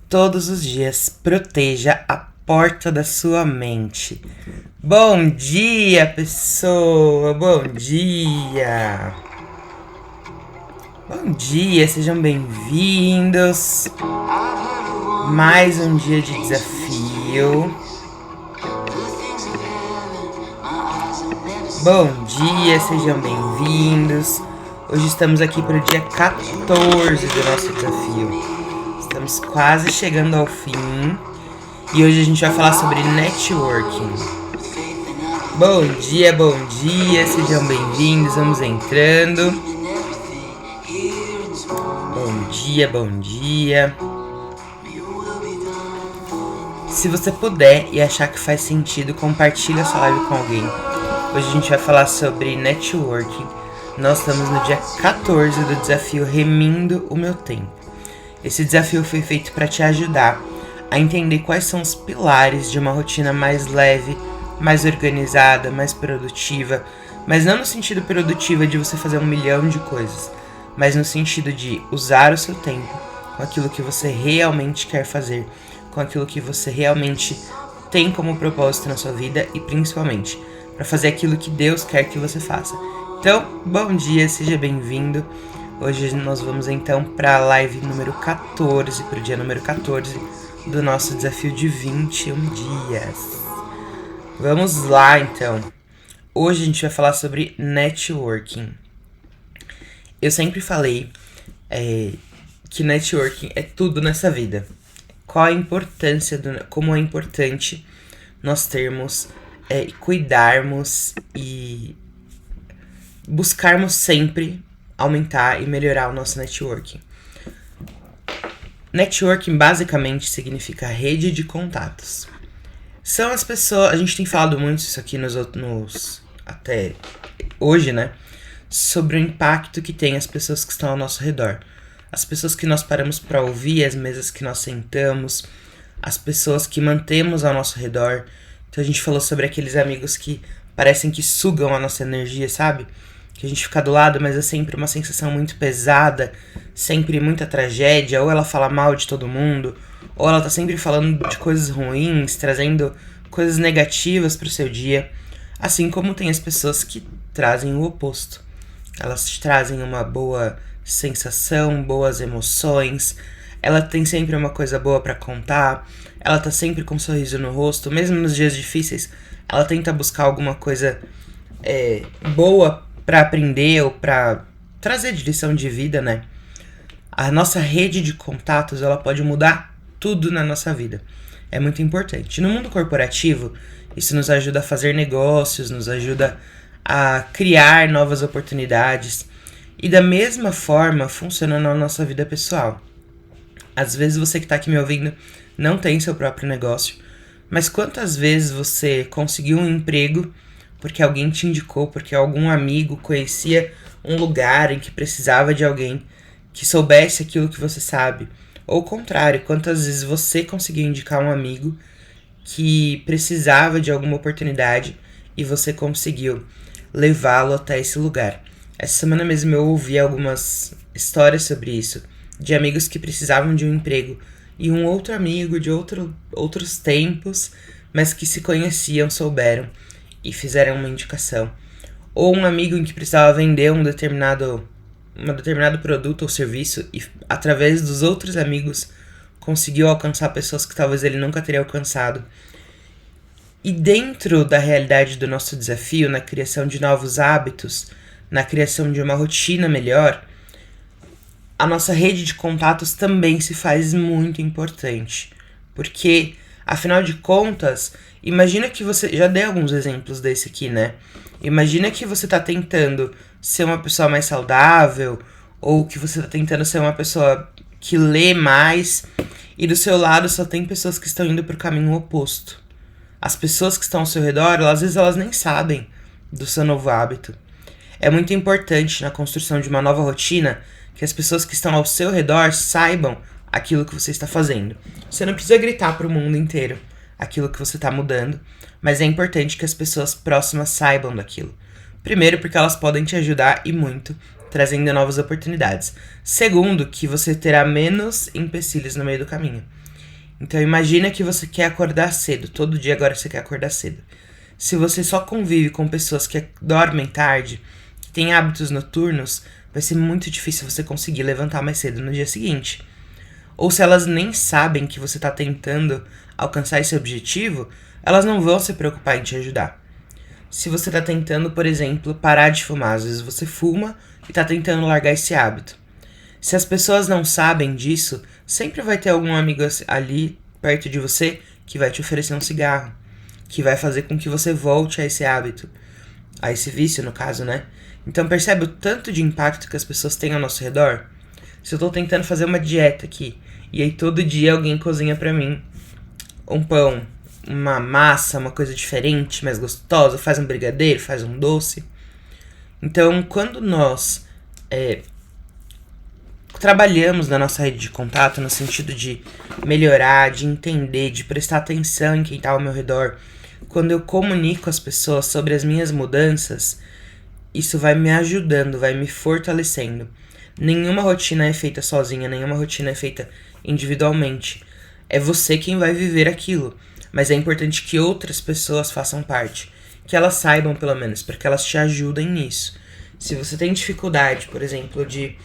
todos os dias proteja a porta da sua mente. Bom dia, pessoa! Bom dia! Bom dia, sejam bem-vindos. Mais um dia de desafio. Bom dia, sejam bem-vindos. Hoje estamos aqui para o dia 14 do nosso desafio. Estamos quase chegando ao fim. E hoje a gente vai falar sobre networking. Bom dia, sejam bem-vindos. Vamos entrando. Bom dia. Se você puder e achar que faz sentido, compartilhe essa live com alguém. Hoje a gente vai falar sobre networking. Nós estamos no dia 14 do desafio Remindo o Meu Tempo. Esse desafio foi feito para te ajudar a entender quais são os pilares de uma rotina mais leve, mais organizada, mais produtiva. Mas não no sentido produtivo de você fazer 1 milhão de coisas, mas no sentido de usar o seu tempo com aquilo que você realmente quer fazer, com aquilo que você realmente tem como propósito na sua vida e principalmente para fazer aquilo que Deus quer que você faça. Então, bom dia, seja bem-vindo. Hoje nós vamos então para a live número 14, para o dia número 14 do nosso desafio de 21 dias. Vamos lá então. Hoje a gente vai falar sobre networking. Eu sempre falei que networking é tudo nessa vida. Qual a importância, como é importante nós termos, cuidarmos e buscarmos sempre aumentar e melhorar o nosso networking. Networking basicamente significa rede de contatos. São as pessoas, a gente tem falado muito isso aqui até hoje, né? Sobre o impacto que tem as pessoas que estão ao nosso redor. As pessoas que nós paramos para ouvir, as mesas que nós sentamos, as pessoas que mantemos ao nosso redor. Então a gente falou sobre aqueles amigos que parecem que sugam a nossa energia, sabe? Que a gente fica do lado, mas é sempre uma sensação muito pesada, sempre muita tragédia, ou ela fala mal de todo mundo, ou ela tá sempre falando de coisas ruins, trazendo coisas negativas pro seu dia. Assim como tem as pessoas que trazem o oposto. Elas te trazem uma boa sensação, boas emoções, ela tem sempre uma coisa boa pra contar, ela tá sempre com um sorriso no rosto, mesmo nos dias difíceis, ela tenta buscar alguma coisa boa pra aprender ou pra trazer de lição de vida, né? A nossa rede de contatos, ela pode mudar tudo na nossa vida. É muito importante. No mundo corporativo, isso nos ajuda a fazer negócios, nos ajuda a criar novas oportunidades. E da mesma forma, funciona na nossa vida pessoal. Às vezes você que tá aqui me ouvindo não tem seu próprio negócio, mas quantas vezes você conseguiu um emprego porque alguém te indicou, porque algum amigo conhecia um lugar em que precisava de alguém que soubesse aquilo que você sabe? Ou o contrário, quantas vezes você conseguiu indicar um amigo que precisava de alguma oportunidade e você conseguiu levá-lo até esse lugar? Essa semana mesmo eu ouvi algumas histórias sobre isso, de amigos que precisavam de um emprego e um outro amigo de outros tempos, mas que se conheciam, souberam e fizeram uma indicação. Ou um amigo em que precisava vender um determinado produto ou serviço e através dos outros amigos conseguiu alcançar pessoas que talvez ele nunca teria alcançado. E dentro da realidade do nosso desafio, na criação de novos hábitos, na criação de uma rotina melhor, a nossa rede de contatos também se faz muito importante. Porque, afinal de contas, imagina que você... Já dei alguns exemplos desse aqui, né? Imagina que você tá tentando ser uma pessoa mais saudável, ou que você tá tentando ser uma pessoa que lê mais, e do seu lado só tem pessoas que estão indo pro caminho oposto. As pessoas que estão ao seu redor, às vezes elas nem sabem do seu novo hábito. É muito importante na construção de uma nova rotina que as pessoas que estão ao seu redor saibam aquilo que você está fazendo. Você não precisa gritar pro mundo inteiro aquilo que você está mudando, mas é importante que as pessoas próximas saibam daquilo. Primeiro, porque elas podem te ajudar e muito, trazendo novas oportunidades. Segundo, que você terá menos empecilhos no meio do caminho. Então imagina que você quer acordar cedo, todo dia agora você quer acordar cedo. Se você só convive com pessoas que dormem tarde, que têm hábitos noturnos, vai ser muito difícil você conseguir levantar mais cedo no dia seguinte. Ou se elas nem sabem que você está tentando alcançar esse objetivo, elas não vão se preocupar em te ajudar. Se você está tentando, por exemplo, parar de fumar, às vezes você fuma e está tentando largar esse hábito. Se as pessoas não sabem disso, sempre vai ter algum amigo ali perto de você que vai te oferecer um cigarro, que vai fazer com que você volte a esse hábito, a esse vício no caso, né? Então percebe o tanto de impacto que as pessoas têm ao nosso redor? Se eu tô tentando fazer uma dieta aqui, e aí todo dia alguém cozinha pra mim um pão, uma massa, uma coisa diferente, mais gostosa, faz um brigadeiro, faz um doce. Então, quando nós trabalhamos na nossa rede de contato no sentido de melhorar, de entender, de prestar atenção em quem tá ao meu redor, quando eu comunico às pessoas sobre as minhas mudanças, isso vai me ajudando, vai me fortalecendo. Nenhuma rotina é feita sozinha, nenhuma rotina é feita individualmente. É você quem vai viver aquilo. Mas é importante que outras pessoas façam parte. Que elas saibam, pelo menos, para que elas te ajudem nisso. Se você tem dificuldade, por exemplo, de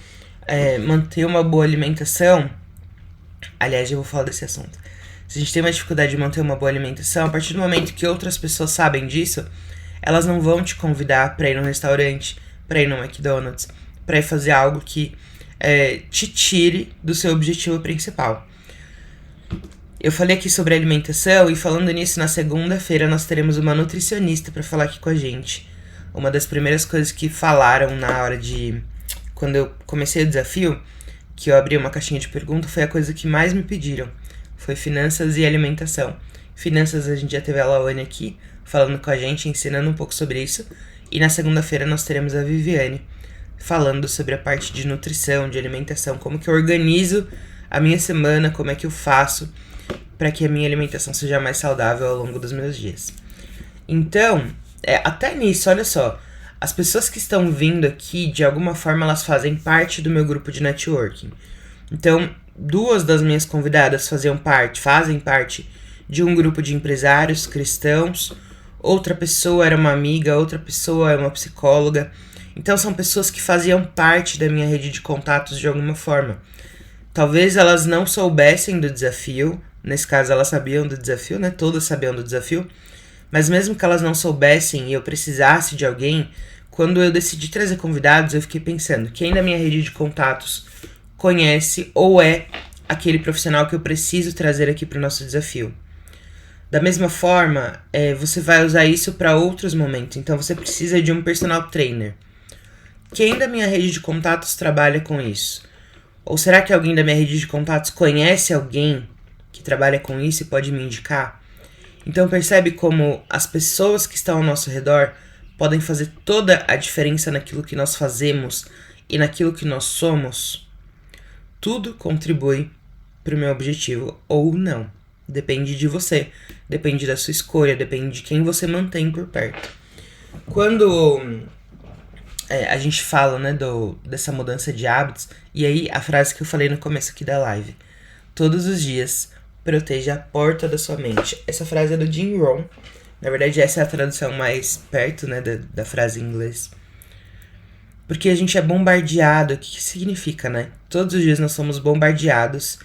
manter uma boa alimentação... Aliás, eu vou falar desse assunto. Se a gente tem uma dificuldade de manter uma boa alimentação, a partir do momento que outras pessoas sabem disso, elas não vão te convidar para ir num restaurante, para ir no McDonald's, para ir fazer algo que te tire do seu objetivo principal. Eu falei aqui sobre alimentação e falando nisso, na segunda-feira nós teremos uma nutricionista para falar aqui com a gente. Uma das primeiras coisas que falaram na hora de... Quando eu comecei o desafio, que eu abri uma caixinha de perguntas, foi a coisa que mais me pediram. Foi finanças e alimentação. Finanças, a gente já teve a Lawane aqui, falando com a gente, ensinando um pouco sobre isso. E na segunda-feira nós teremos a Viviane, falando sobre a parte de nutrição, de alimentação, como que eu organizo a minha semana, como é que eu faço para que a minha alimentação seja mais saudável ao longo dos meus dias. Então, até nisso, olha só, as pessoas que estão vindo aqui, de alguma forma, elas fazem parte do meu grupo de networking. Então, 2 das minhas convidadas fazem parte de um grupo de empresários cristãos, outra pessoa era uma amiga, outra pessoa é uma psicóloga. Então são pessoas que faziam parte da minha rede de contatos de alguma forma. Talvez elas não soubessem do desafio, nesse caso elas sabiam do desafio, né? Todas sabiam do desafio. Mas mesmo que elas não soubessem e eu precisasse de alguém, quando eu decidi trazer convidados, eu fiquei pensando, quem da minha rede de contatos conhece ou é aquele profissional que eu preciso trazer aqui para o nosso desafio? Da mesma forma, você vai usar isso para outros momentos. Então você precisa de um personal trainer. Quem da minha rede de contatos trabalha com isso? Ou será que alguém da minha rede de contatos conhece alguém que trabalha com isso e pode me indicar? Então percebe como as pessoas que estão ao nosso redor podem fazer toda a diferença naquilo que nós fazemos e naquilo que nós somos? Tudo contribui para o meu objetivo ou não. Depende de você, depende da sua escolha, depende de quem você mantém por perto. Quando a gente fala, né, dessa mudança de hábitos, e aí a frase que eu falei no começo aqui da live, todos os dias proteja a porta da sua mente. Essa frase é do Jim Rohn, na verdade essa é a tradução mais perto, né, da frase em inglês. Porque a gente é bombardeado, o que significa, né? Todos os dias nós somos bombardeados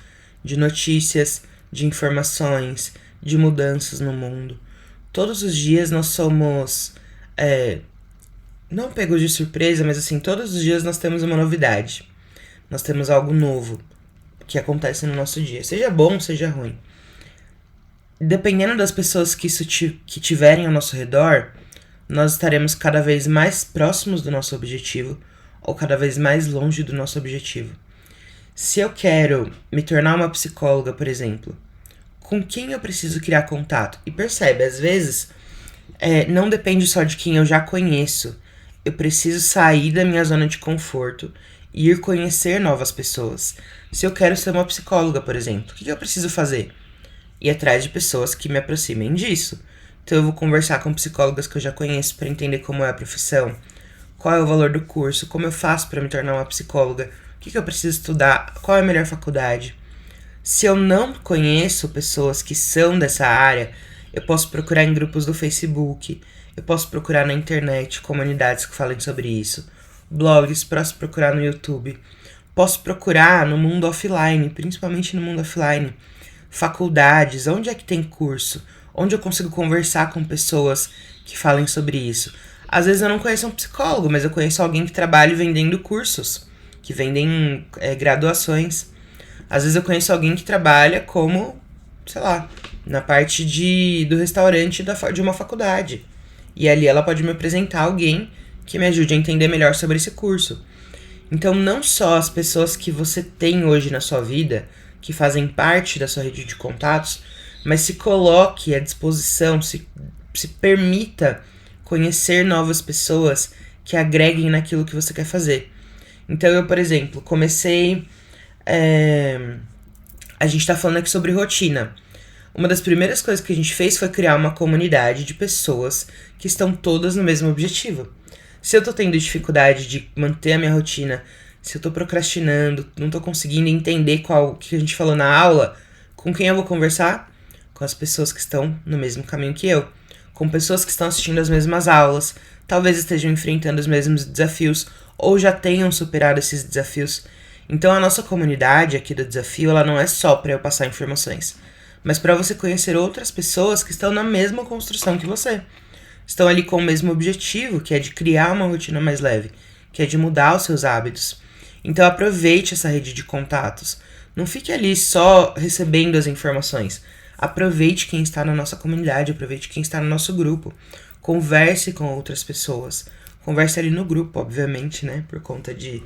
de notícias, de informações, de mudanças no mundo. Todos os dias nós somos... não pegos de surpresa, mas assim, todos os dias nós temos uma novidade. Nós temos algo novo que acontece no nosso dia. Seja bom, seja ruim. Dependendo das pessoas que tiverem ao nosso redor, nós estaremos cada vez mais próximos do nosso objetivo ou cada vez mais longe do nosso objetivo. Se eu quero me tornar uma psicóloga, por exemplo, com quem eu preciso criar contato? E percebe, às vezes, não depende só de quem eu já conheço. Eu preciso sair da minha zona de conforto e ir conhecer novas pessoas. Se eu quero ser uma psicóloga, por exemplo, o que eu preciso fazer? Ir atrás de pessoas que me aproximem disso. Então eu vou conversar com psicólogas que eu já conheço para entender como é a profissão, qual é o valor do curso, como eu faço para me tornar uma psicóloga, o que eu preciso estudar, qual é a melhor faculdade. Se eu não conheço pessoas que são dessa área, eu posso procurar em grupos do Facebook, eu posso procurar na internet comunidades que falem sobre isso, blogs, posso procurar no YouTube, posso procurar no mundo offline, principalmente no mundo offline, faculdades, onde é que tem curso, onde eu consigo conversar com pessoas que falem sobre isso. Às vezes eu não conheço um psicólogo, mas eu conheço alguém que trabalha vendendo cursos, que vendem graduações. Às vezes eu conheço alguém que trabalha como, sei lá, na parte do restaurante de uma faculdade. E ali ela pode me apresentar alguém que me ajude a entender melhor sobre esse curso. Então não só as pessoas que você tem hoje na sua vida, que fazem parte da sua rede de contatos, mas se coloque à disposição, se permita conhecer novas pessoas que agreguem naquilo que você quer fazer. Então eu, por exemplo, comecei... a gente tá falando aqui sobre rotina. Uma das primeiras coisas que a gente fez foi criar uma comunidade de pessoas que estão todas no mesmo objetivo. Se eu tô tendo dificuldade de manter a minha rotina, se eu tô procrastinando, não tô conseguindo entender o que a gente falou na aula, com quem eu vou conversar? Com as pessoas que estão no mesmo caminho que eu. Com pessoas que estão assistindo as mesmas aulas, talvez estejam enfrentando os mesmos desafios, ou já tenham superado esses desafios. Então a nossa comunidade aqui do desafio, ela não é só para eu passar informações, mas para você conhecer outras pessoas que estão na mesma construção que você. Estão ali com o mesmo objetivo, que é de criar uma rotina mais leve, que é de mudar os seus hábitos. Então aproveite essa rede de contatos. Não fique ali só recebendo as informações. Aproveite quem está na nossa comunidade, aproveite quem está no nosso grupo. Converse com outras pessoas. Converse ali no grupo, obviamente, né? Por conta de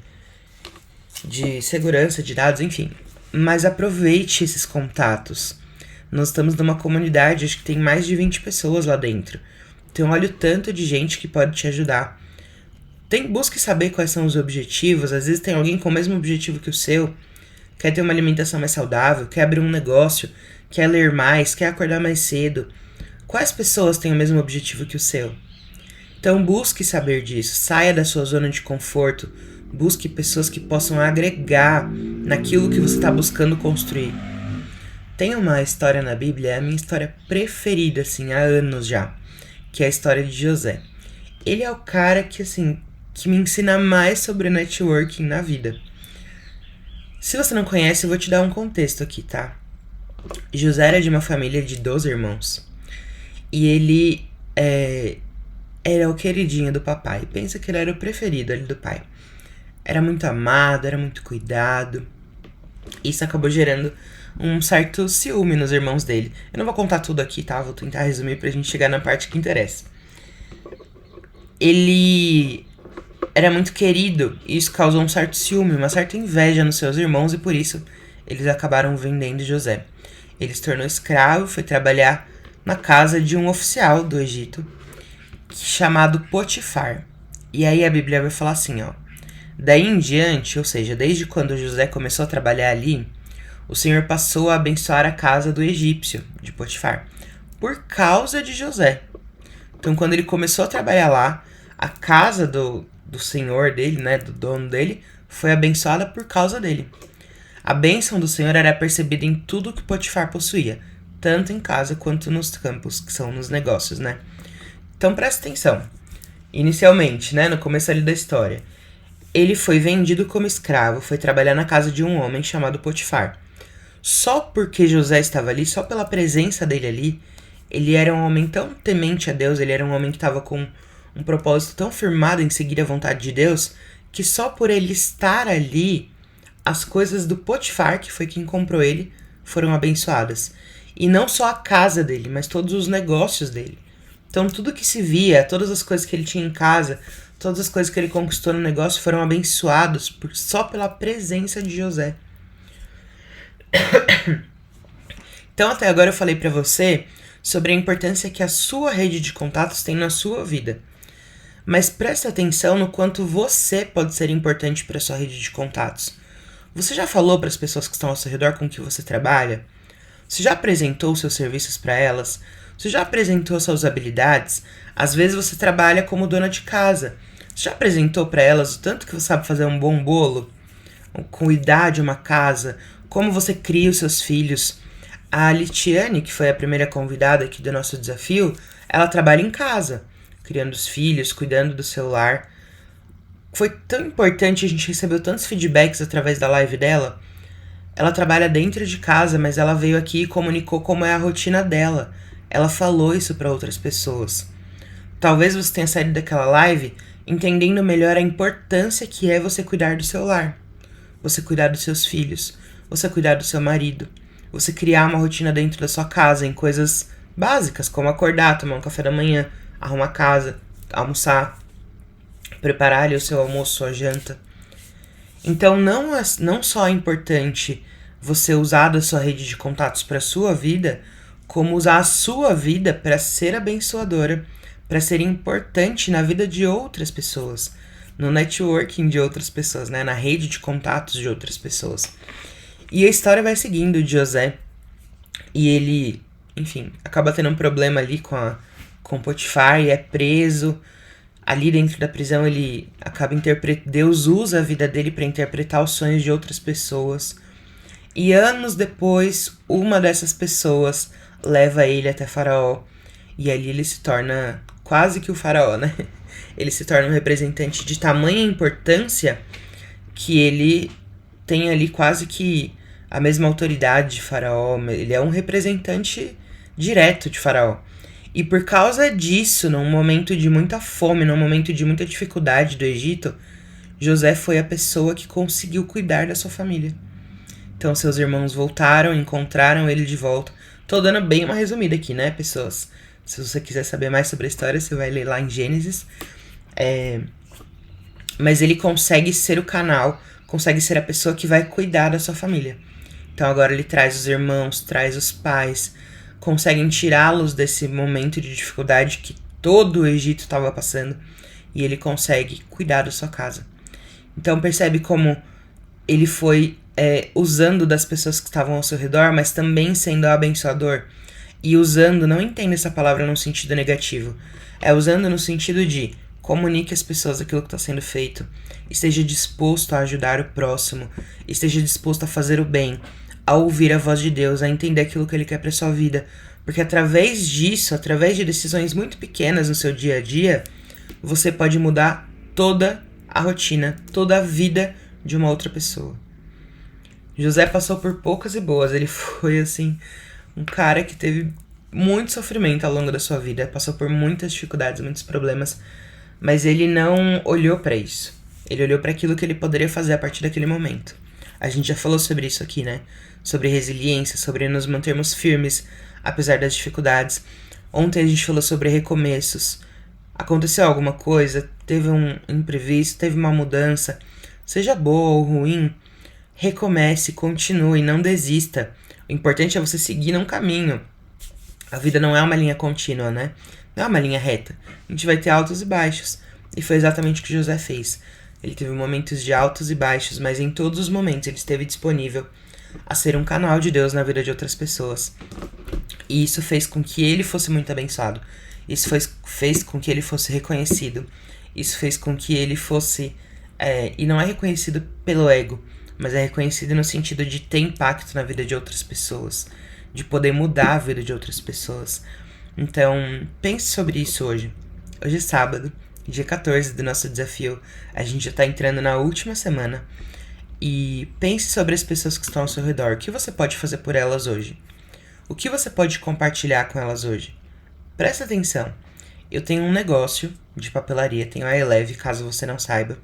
segurança de dados, enfim. Mas aproveite esses contatos. Nós estamos numa comunidade, acho que tem mais de 20 pessoas lá dentro. Então olha o tanto de gente que pode te ajudar. Busque saber quais são os objetivos. Às vezes tem alguém com o mesmo objetivo que o seu. Quer ter uma alimentação mais saudável, quer abrir um negócio, quer ler mais, quer acordar mais cedo. Quais pessoas têm o mesmo objetivo que o seu? Então busque saber disso. Saia da sua zona de conforto. Busque pessoas que possam agregar naquilo que você está buscando construir. Tem uma história na Bíblia, é a minha história preferida, assim, há anos já, que é a história de José. Ele é o cara que me ensina mais sobre networking na vida. Se você não conhece, eu vou te dar um contexto aqui, tá? José era de uma família de 12 irmãos. E ele era o queridinho do papai. Pensa que ele era o preferido ali do pai. Era muito amado, era muito cuidado. Isso acabou gerando um certo ciúme nos irmãos dele. Eu não vou contar tudo aqui, tá? Vou tentar resumir pra gente chegar na parte que interessa. Ele era muito querido e isso causou um certo ciúme, uma certa inveja nos seus irmãos e por isso eles acabaram vendendo José. Ele se tornou escravo, foi trabalhar na casa de um oficial do Egito chamado Potifar. E aí a Bíblia vai falar assim, ó. Daí em diante, ou seja, desde quando José começou a trabalhar ali, o Senhor passou a abençoar a casa do egípcio, de Potifar, por causa de José. Então quando ele começou a trabalhar lá, a casa do senhor dele, né, do dono dele, foi abençoada por causa dele. A bênção do Senhor era percebida em tudo que Potifar possuía, tanto em casa quanto nos campos, que são nos negócios, né? Então presta atenção. Inicialmente, né, no começo ali da história, ele foi vendido como escravo, foi trabalhar na casa de um homem chamado Potifar. Só porque José estava ali, só pela presença dele ali, ele era um homem tão temente a Deus, ele era um homem que estava com um propósito tão firmado em seguir a vontade de Deus, que só por ele estar ali, as coisas do Potifar, que foi quem comprou ele, foram abençoadas. E não só a casa dele, mas todos os negócios dele. Então tudo que se via, todas as coisas que ele tinha em casa, todas as coisas que ele conquistou no negócio foram abençoados só pela presença de José. Então até agora eu falei pra você sobre a importância que a sua rede de contatos tem na sua vida. Mas presta atenção no quanto você pode ser importante para sua rede de contatos. Você já falou para as pessoas que estão ao seu redor com que você trabalha? Você já apresentou seus serviços para elas? Você já apresentou suas habilidades? Às vezes você trabalha como dona de casa. Você já apresentou para elas o tanto que você sabe fazer um bom bolo? Cuidar de uma casa? como você cria os seus filhos. A Litiane, que foi a primeira convidada aqui do nosso desafio, ela trabalha em casa, criando os filhos, cuidando do celular. Foi tão importante, a gente recebeu tantos feedbacks através da live dela. Ela trabalha dentro de casa, mas ela veio aqui e comunicou como é a rotina dela. Ela falou isso para outras pessoas. Talvez você tenha saído daquela live entendendo melhor a importância que é você cuidar do seu lar, você cuidar dos seus filhos, você cuidar do seu marido, você criar uma rotina dentro da sua casa em coisas básicas, como acordar, tomar um café da manhã, arrumar a casa, almoçar, preparar ali o seu almoço, sua janta. Então não só é importante você usar da sua rede de contatos para a sua vida, como usar a sua vida para ser abençoadora, para ser importante na vida de outras pessoas, no networking de outras pessoas, né? Na rede de contatos de outras pessoas. E a história vai seguindo de José, e ele, enfim, acaba tendo um problema ali com Potifar e é preso. Ali dentro da prisão ele acaba Deus usa a vida dele para interpretar os sonhos de outras pessoas. E anos depois, uma dessas pessoas leva ele até Faraó. E ali ele se torna quase que o Faraó, né? Ele se torna um representante de tamanha importância que ele tem ali quase que a mesma autoridade de Faraó. Ele é um representante direto de Faraó. E por causa disso, num momento de muita fome, num momento de muita dificuldade do Egito, José foi a pessoa que conseguiu cuidar da sua família. Então seus irmãos voltaram, encontraram ele de volta. Tô dando bem uma resumida aqui, né, pessoas? Se você quiser saber mais sobre a história, você vai ler lá em Gênesis. Mas ele consegue ser o canal, consegue ser a pessoa que vai cuidar da sua família. Então agora ele traz os irmãos, traz os pais, conseguem tirá-los desse momento de dificuldade que todo o Egito estava passando, e ele consegue cuidar da sua casa. Então percebe como ele foi usando das pessoas que estavam ao seu redor, mas também sendo abençoador. E usando, não entenda essa palavra no sentido negativo, é usando no sentido de comunique às pessoas aquilo que está sendo feito, esteja disposto a ajudar o próximo, esteja disposto a fazer o bem, a ouvir a voz de Deus, a entender aquilo que Ele quer para sua vida. Porque através disso, através de decisões muito pequenas no seu dia a dia, você pode mudar toda a rotina, toda a vida de uma outra pessoa. José passou por poucas e boas, ele foi assim, um cara que teve muito sofrimento ao longo da sua vida, passou por muitas dificuldades, muitos problemas, mas ele não olhou para isso. Ele olhou para aquilo que ele poderia fazer a partir daquele momento. A gente já falou sobre isso aqui, né? Sobre resiliência, sobre nos mantermos firmes, apesar das dificuldades. Ontem a gente falou sobre recomeços. Aconteceu alguma coisa, teve um imprevisto, teve uma mudança, seja boa ou ruim, recomece, continue, não desista. O importante é você seguir num caminho. A vida não é uma linha contínua, né? Não é uma linha reta. A gente vai ter altos e baixos. E foi exatamente o que José fez. Ele teve momentos de altos e baixos, mas em todos os momentos ele esteve disponível a ser um canal de Deus na vida de outras pessoas. E isso fez com que ele fosse muito abençoado. Isso fez com que ele fosse reconhecido. Isso fez com que ele fosse... e não é reconhecido pelo ego, mas é reconhecido no sentido de ter impacto na vida de outras pessoas, de poder mudar a vida de outras pessoas. Então, pense sobre isso hoje. Hoje é sábado, dia 14 do nosso desafio. A gente já tá entrando na última semana. E pense sobre as pessoas que estão ao seu redor. O que você pode fazer por elas hoje? O que você pode compartilhar com elas hoje? Presta atenção. Eu tenho um negócio de papelaria, tenho a Eleve, caso você não saiba.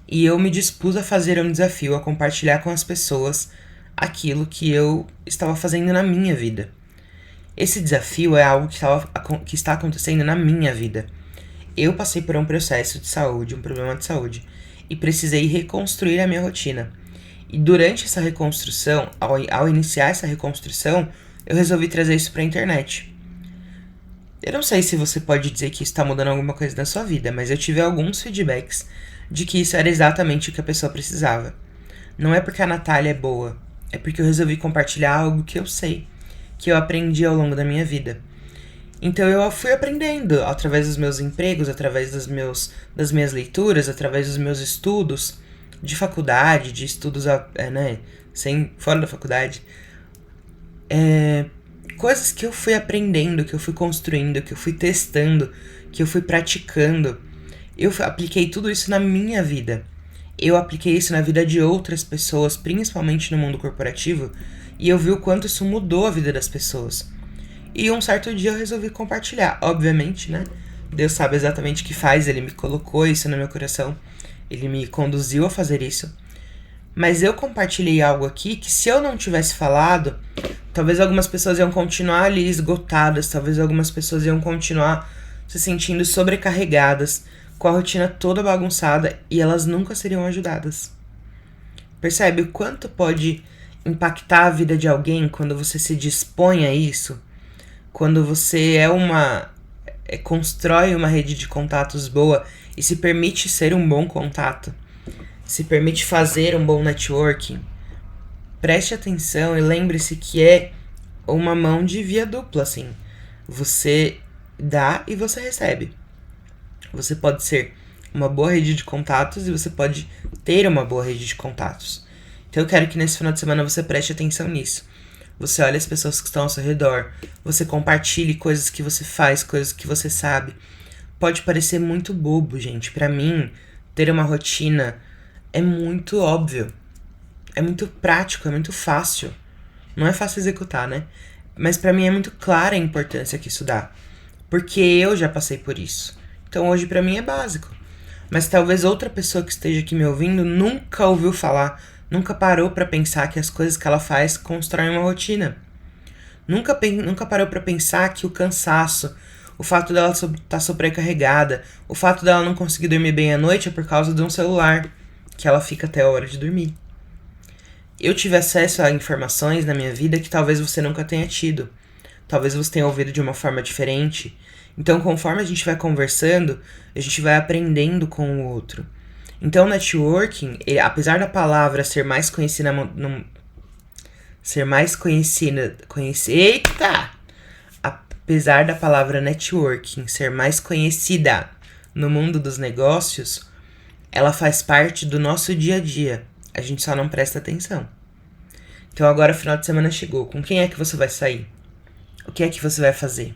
E eu me dispus a fazer um desafio, a compartilhar com as pessoas aquilo que eu estava fazendo na minha vida. Esse desafio é algo que está acontecendo na minha vida. Eu passei por um processo de saúde, um problema de saúde, e precisei reconstruir a minha rotina. E durante essa reconstrução, ao iniciar essa reconstrução, eu resolvi trazer isso para a internet. Eu não sei se você pode dizer que isso está mudando alguma coisa na sua vida, mas eu tive alguns feedbacks de que isso era exatamente o que a pessoa precisava. Não é porque a Natália é boa, é porque eu resolvi compartilhar algo que eu sei, que eu aprendi ao longo da minha vida. Então eu fui aprendendo através dos meus empregos, através das minhas leituras, através dos meus estudos de faculdade, de estudos fora da faculdade. Coisas que eu fui aprendendo, que eu fui construindo, que eu fui testando, que eu fui praticando. Eu apliquei tudo isso na minha vida. Eu apliquei isso na vida de outras pessoas, principalmente no mundo corporativo, e eu vi o quanto isso mudou a vida das pessoas. E um certo dia eu resolvi compartilhar. Obviamente, né? Deus sabe exatamente o que faz, Ele me colocou isso no meu coração. Ele me conduziu a fazer isso. Mas eu compartilhei algo aqui que, se eu não tivesse falado, talvez algumas pessoas iam continuar ali esgotadas, talvez algumas pessoas iam continuar se sentindo sobrecarregadas, com a rotina toda bagunçada, e elas nunca seriam ajudadas. Percebe o quanto pode impactar a vida de alguém quando você se dispõe a isso? Quando você constrói uma rede de contatos boa e se permite ser um bom contato, se permite fazer um bom networking. Preste atenção e lembre-se que é uma mão de via dupla, assim. Você dá e você recebe. Você pode ser uma boa rede de contatos e você pode ter uma boa rede de contatos. Então eu quero que nesse final de semana você preste atenção nisso. Você olha as pessoas que estão ao seu redor, você compartilhe coisas que você faz, coisas que você sabe. Pode parecer muito bobo, gente. Pra mim, ter uma rotina é muito óbvio. É muito prático, é muito fácil. Não é fácil executar, né? Mas pra mim é muito clara a importância que isso dá. Porque eu já passei por isso. Então hoje pra mim é básico. Mas talvez outra pessoa que esteja aqui me ouvindo nunca ouviu falar, nunca parou pra pensar que as coisas que ela faz constroem uma rotina. Nunca parou pra pensar que o cansaço, o fato dela estar sobrecarregada, o fato dela não conseguir dormir bem à noite é por causa de um celular, que ela fica até a hora de dormir. Eu tive acesso a informações na minha vida que talvez você nunca tenha tido. Talvez você tenha ouvido de uma forma diferente. Então, conforme a gente vai conversando, a gente vai aprendendo com o outro. Então, networking, apesar da palavra ser mais conhecida Apesar da palavra networking ser mais conhecida no mundo dos negócios, ela faz parte do nosso dia a dia. A gente só não presta atenção. Então agora o final de semana chegou. Com quem é que você vai sair? O que é que você vai fazer?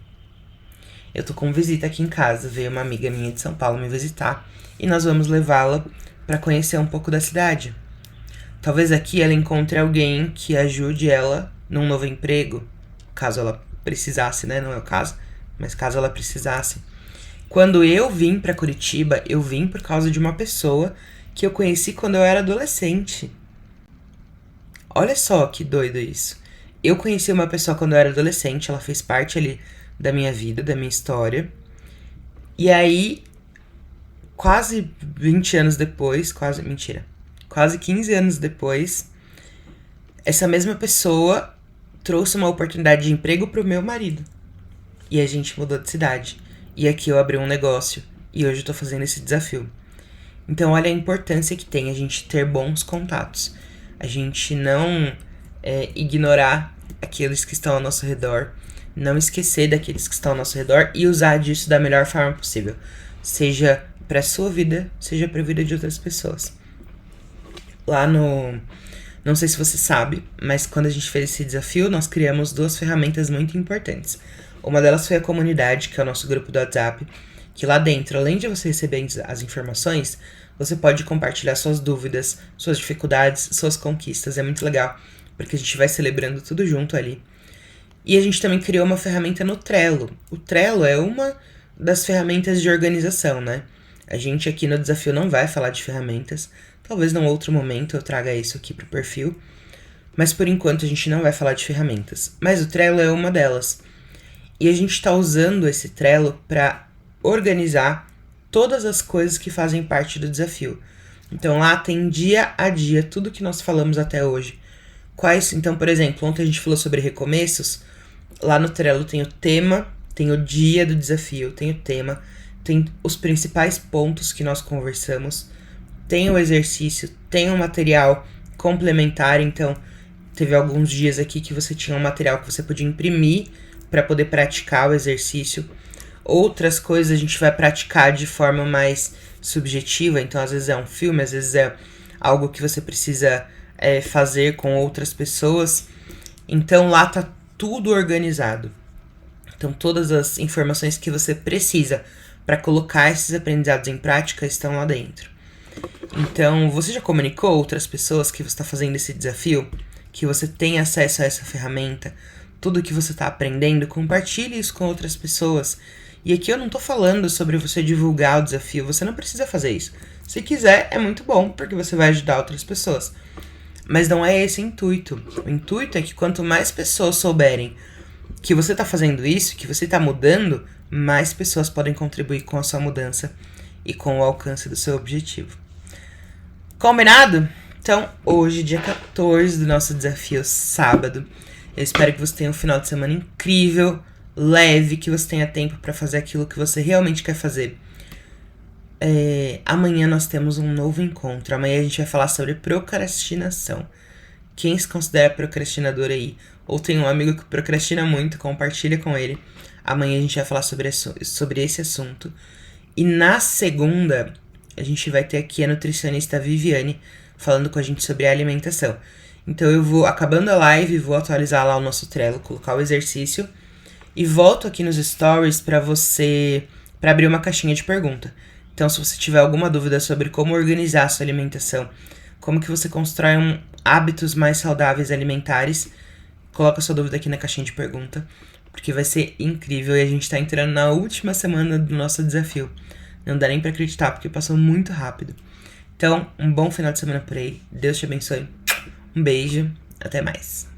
Eu tô com visita aqui em casa. Veio uma amiga minha de São Paulo me visitar. E nós vamos levá-la para conhecer um pouco da cidade. Talvez aqui ela encontre alguém que ajude ela num novo emprego. Caso ela precisasse, né? Não é o caso. Mas caso ela precisasse. Quando eu vim para Curitiba, eu vim por causa de uma pessoa que eu conheci quando eu era adolescente. Olha só que doido isso. Eu conheci uma pessoa quando eu era adolescente, ela fez parte ali da minha vida, da minha história. E aí, quase 20 anos depois, quase 15 anos depois, essa mesma pessoa trouxe uma oportunidade de emprego pro meu marido. E a gente mudou de cidade. E aqui eu abri um negócio. E hoje eu tô fazendo esse desafio. Então, olha a importância que tem a gente ter bons contatos. A gente não ignorar aqueles que estão ao nosso redor. Não esquecer daqueles que estão ao nosso redor. E usar disso da melhor forma possível. Seja pra sua vida, seja pra vida de outras pessoas. Lá no... Não sei se você sabe, mas quando a gente fez esse desafio, nós criamos 2 ferramentas muito importantes. Uma delas foi a comunidade, que é o nosso grupo do WhatsApp, que lá dentro, além de você receber as informações, você pode compartilhar suas dúvidas, suas dificuldades, suas conquistas. É muito legal, porque a gente vai celebrando tudo junto ali. E a gente também criou uma ferramenta no Trello. O Trello é uma das ferramentas de organização, né? A gente aqui no desafio não vai falar de ferramentas. Talvez num outro momento eu traga isso aqui pro perfil. Mas por enquanto a gente não vai falar de ferramentas. Mas o Trello é uma delas. E a gente tá usando esse Trello para organizar todas as coisas que fazem parte do desafio. Então lá tem dia a dia, tudo que nós falamos até hoje. Então, por exemplo, ontem a gente falou sobre recomeços. Lá no Trello tem o tema, tem o dia do desafio, tem o tema, tem os principais pontos que nós conversamos, tem o exercício, tem o material complementar. Então, teve alguns dias aqui que você tinha um material que você podia imprimir para poder praticar o exercício. Outras coisas a gente vai praticar de forma mais subjetiva. Então, às vezes é um filme, às vezes é algo que você precisa fazer com outras pessoas. Então lá tá tudo organizado. Então todas as informações que você precisa para colocar esses aprendizados em prática estão lá dentro. Então, você já comunicou a outras pessoas que você está fazendo esse desafio? Que você tem acesso a essa ferramenta? Tudo que você está aprendendo, compartilhe isso com outras pessoas. E aqui eu não tô falando sobre você divulgar o desafio, você não precisa fazer isso. Se quiser, é muito bom, porque você vai ajudar outras pessoas. Mas não é esse o intuito. O intuito é que quanto mais pessoas souberem que você está fazendo isso, que você está mudando, mais pessoas podem contribuir com a sua mudança e com o alcance do seu objetivo. Combinado? Então, hoje, dia 14 do nosso desafio, sábado. Eu espero que você tenha um final de semana incrível, leve, que você tenha tempo para fazer aquilo que você realmente quer fazer. Amanhã nós temos um novo encontro. Amanhã a gente vai falar sobre procrastinação. Quem se considera procrastinador aí, ou tem um amigo que procrastina muito, compartilha com ele. Amanhã a gente vai falar sobre esse assunto. E na segunda, a gente vai ter aqui a nutricionista Viviane falando com a gente sobre a alimentação. Então eu vou, acabando a live, vou atualizar lá o nosso Trello, colocar o exercício e volto aqui nos stories para abrir uma caixinha de pergunta. Então se você tiver alguma dúvida sobre como organizar a sua alimentação, como que você constrói hábitos mais saudáveis alimentares, coloca sua dúvida aqui na caixinha de pergunta, porque vai ser incrível e a gente tá entrando na última semana do nosso desafio. Não dá nem pra acreditar, porque passou muito rápido. Então, um bom final de semana por aí. Deus te abençoe. Um beijo. Até mais.